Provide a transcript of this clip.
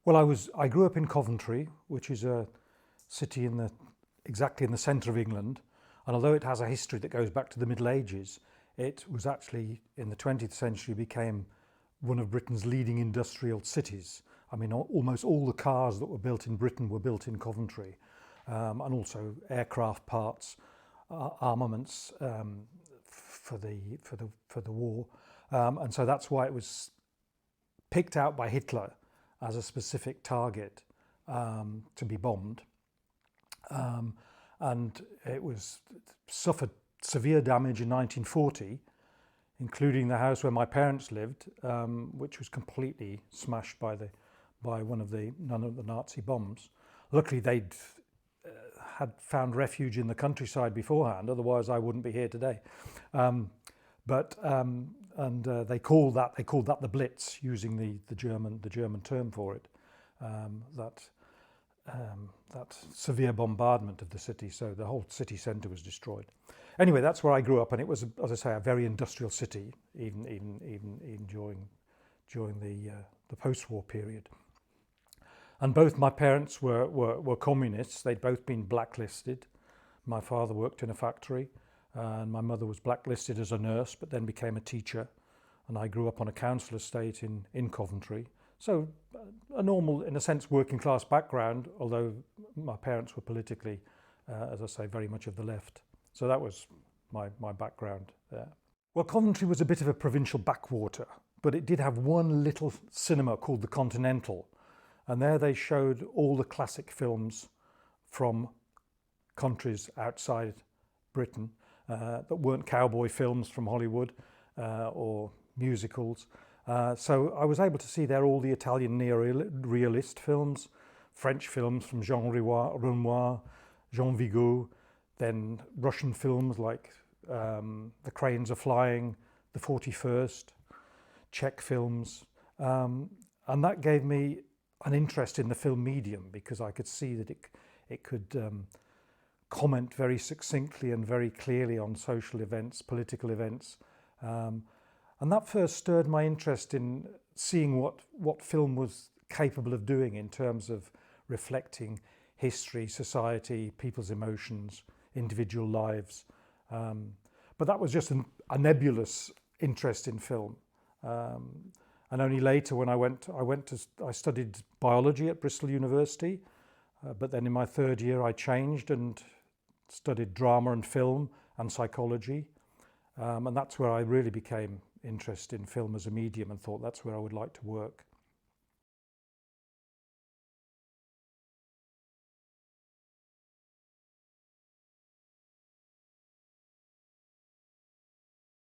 Well, I grew up in Coventry, which is a city exactly in the centre of England. And although it has a history that goes back to the Middle Ages, it was actually in the 20th century became one of Britain's leading industrial cities. I mean, almost all the cars that were built in Britain were built in Coventry, and also aircraft parts, armaments for the war, and so that's why it was picked out by Hitler as a specific target to be bombed, and it suffered severe damage in 1940, including the house where my parents lived, which was completely smashed by one of the Nazi bombs. Luckily, they'd had found refuge in the countryside beforehand. Otherwise, I wouldn't be here today. They called that the Blitz, using the German term for it. That severe bombardment of the city, so the whole city centre was destroyed. Anyway, that's where I grew up, and it was, as I say, a very industrial city, even during the post-war period. And both my parents were communists. They'd both been blacklisted. My father worked in a factory, and my mother was blacklisted as a nurse, but then became a teacher. And I grew up on a council estate in Coventry. So a normal, in a sense, working class background, although my parents were politically, as I say, very much of the left. So that was my background there. Well, Coventry was a bit of a provincial backwater, but it did have one little cinema called the Continental. And there they showed all the classic films from countries outside Britain that weren't cowboy films from Hollywood or musicals. So I was able to see there all the Italian neo-realist films, French films from Jean Renoir, Jean Vigo, then Russian films like The Cranes Are Flying, The 41st, Czech films. And that gave me an interest in the film medium, because I could see that it could comment very succinctly and very clearly on social events, political events. And that first stirred my interest in seeing what film was capable of doing in terms of reflecting history, society, people's emotions, individual lives. But that was just a nebulous interest in film. And only later, when I studied biology at Bristol University, but then in my third year I changed and studied drama and film and psychology. And that's where I really became interested in film as a medium and thought that's where I would like to work.